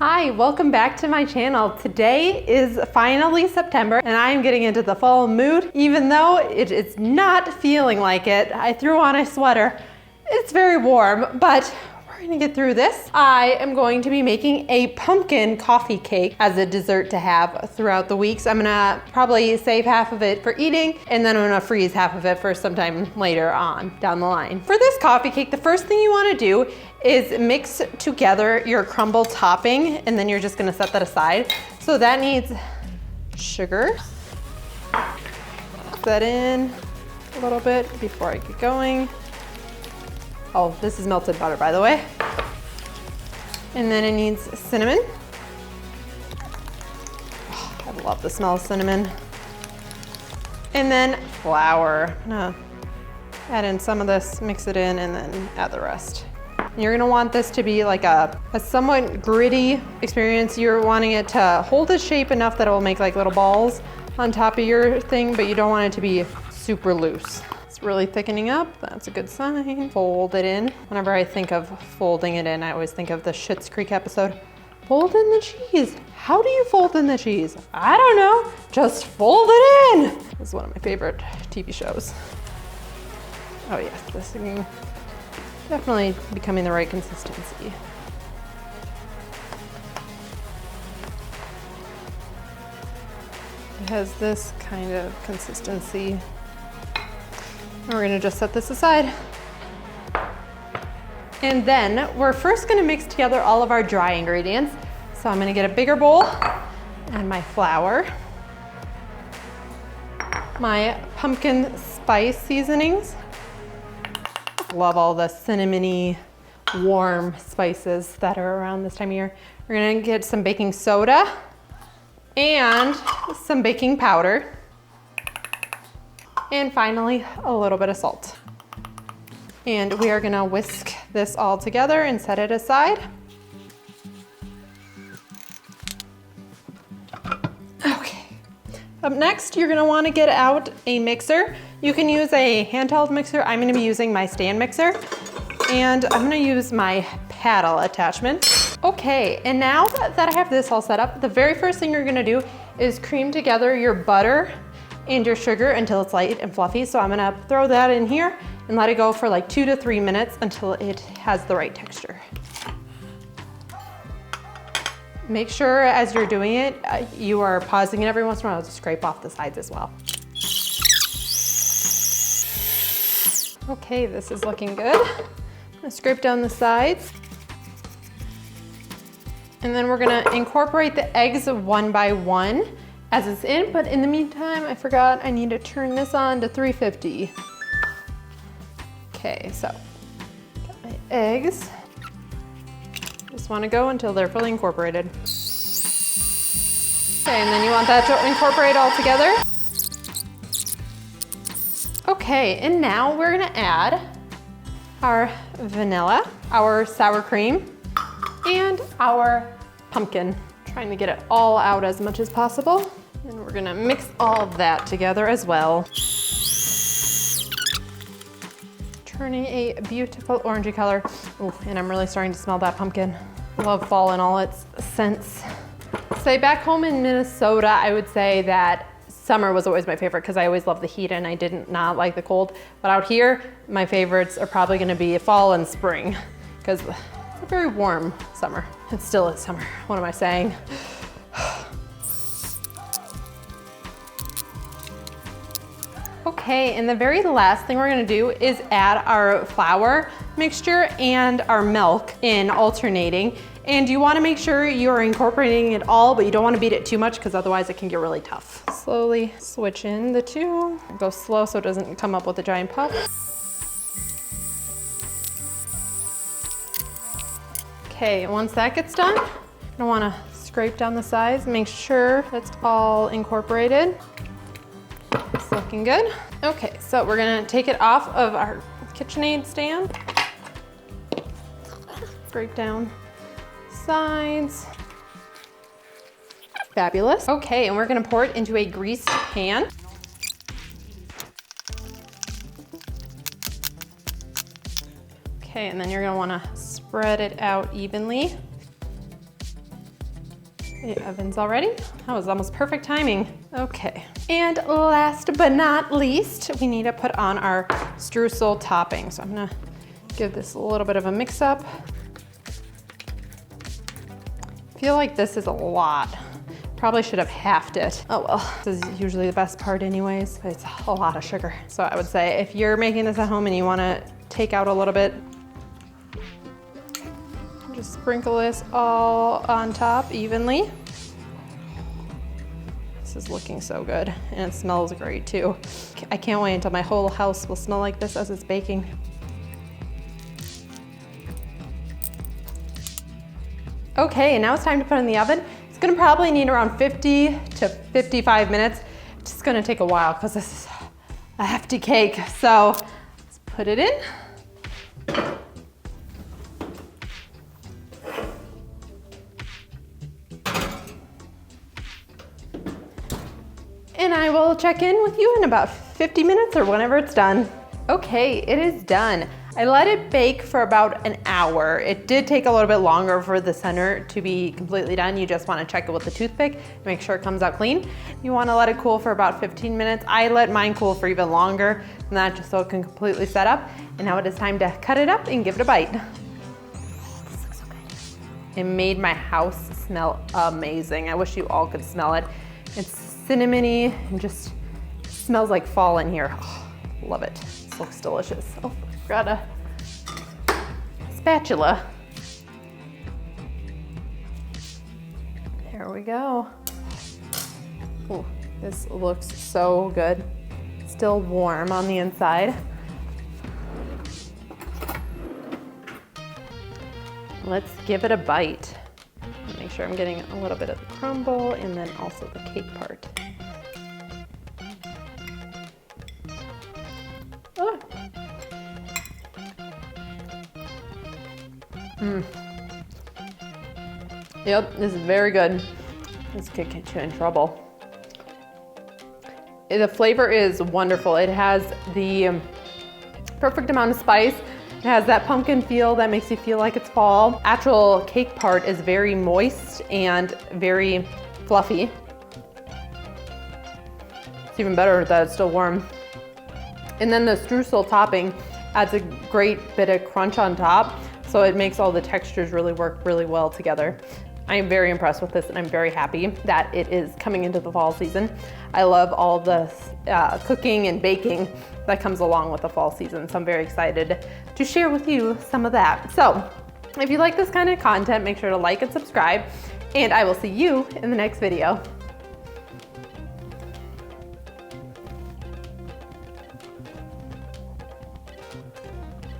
Hi, welcome back to my channel. Today is finally September and I'm getting into the fall mood. Even though it is not feeling like it, I threw on a sweater. It's very warm, but we're gonna get through this. I am going to be making a pumpkin coffee cake as a dessert to have throughout the weeks. I'm gonna probably save half of it for eating and then I'm gonna freeze half of it for sometime later on down the line. For this coffee cake, the first thing you wanna do is mix together your crumble topping and then you're just gonna set that aside. So that needs sugar. Put that in a little bit before I get going. Oh, this is melted butter, by the way. And then it needs cinnamon. Oh, I love the smell of cinnamon. And then flour. I'm gonna add in some of this, mix it in, and then add the rest. You're gonna want this to be like a somewhat gritty experience. You're wanting it to hold its shape enough that it will make like little balls on top of your thing, but you don't want it to be super loose. It's really thickening up, that's a good sign. Fold it in. Whenever I think of folding it in, I always think of the Schitt's Creek episode. Fold in the cheese. How do you fold in the cheese? I don't know, just fold it in. This is one of my favorite TV shows. Oh yes, this thing. Definitely becoming the right consistency. It has this kind of consistency. And we're gonna just set this aside. And then we're first gonna mix together all of our dry ingredients. So I'm gonna get a bigger bowl, add my flour, my pumpkin spice seasonings. Love all the cinnamony, warm spices that are around this time of year. We're gonna get some baking soda and some baking powder. And finally, a little bit of salt. And we are gonna whisk this all together and set it aside. Okay. Up next, you're gonna wanna get out a mixer. You can use a handheld mixer. I'm gonna be using my stand mixer. And I'm gonna use my paddle attachment. Okay, and now that I have this all set up, the very first thing you're gonna do is cream together your butter and your sugar until it's light and fluffy. So I'm gonna throw that in here and let it go for like 2 to 3 minutes until it has the right texture. Make sure as you're doing it, you are pausing it every once in a while to scrape off the sides as well. Okay, this is looking good. I'm gonna scrape down the sides. And then we're gonna incorporate the eggs one by one as it's in, but in the meantime, I forgot I need to turn this on to 350. Okay, so got my eggs. Just wanna go until they're fully incorporated. Okay, and then you want that to incorporate all together. Okay, and now we're gonna add our vanilla, our sour cream, and our pumpkin. Trying to get it all out as much as possible. And we're gonna mix all of that together as well. Turning a beautiful orangey color. Oh, and I'm really starting to smell that pumpkin. Love fall in all its scents. So back home in Minnesota, I would say that summer was always my favorite because I always loved the heat and I did not like the cold. But out here, my favorites are probably gonna be fall and spring because it's a very warm summer. It still is summer, what am I saying? Okay, and the very last thing we're gonna do is add our flour mixture and our milk in alternating. And you wanna make sure you're incorporating it all, but you don't wanna beat it too much because otherwise it can get really tough. Slowly switch in the two. Go slow so it doesn't come up with a giant puff. Okay, once that gets done, you're gonna wanna scrape down the sides, make sure that's all incorporated. It's looking good. Okay, so we're gonna take it off of our KitchenAid stand. Scrape down sides. Fabulous. Okay, and we're gonna pour it into a greased pan. Okay, and then you're gonna wanna spread it out evenly. The oven's all ready. That was almost perfect timing. Okay. And last but not least, we need to put on our streusel topping. So I'm gonna give this a little bit of a mix up. I feel like this is a lot. Probably should have halved it. Oh well, this is usually the best part anyways, but it's a lot of sugar. So I would say if you're making this at home and you wanna take out a little bit, just sprinkle this all on top evenly. This is looking so good, and it smells great too. I can't wait until my whole house will smell like this as it's baking. Okay, now it's time to put it in the oven. It's gonna probably need around 50 to 55 minutes. It's just gonna take a while because this is a hefty cake. So let's put it in. And I will check in with you in about 50 minutes or whenever it's done. Okay, it is done. I let it bake for about an hour. It did take a little bit longer for the center to be completely done. You just wanna check it with the toothpick to make sure it comes out clean. You wanna let it cool for about 15 minutes. I let mine cool for even longer than that, just so it can completely set up. And now it is time to cut it up and give it a bite. This looks so good. It made my house smell amazing. I wish you all could smell it. It's cinnamony and just smells like fall in here. Oh, love it. This looks delicious. Oh, got a spatula. There we go. Oh, this looks so good. Still warm on the inside. Let's give it a bite. Make sure I'm getting a little bit of the crumble and then also the cake part. Oh. Yep, this is very good. This could get you in trouble. The flavor is wonderful. It has the perfect amount of spice. It has that pumpkin feel that makes you feel like it's fall. Actual cake part is very moist and very fluffy. It's even better that it's still warm. And then the streusel topping adds a great bit of crunch on top, so it makes all the textures really work really well together. I am very impressed with this, and I'm very happy that it is coming into the fall season. I love all the cooking and baking that comes along with the fall season, so I'm very excited to share with you some of that. So if you like this kind of content, make sure to like and subscribe, and I will see you in the next video.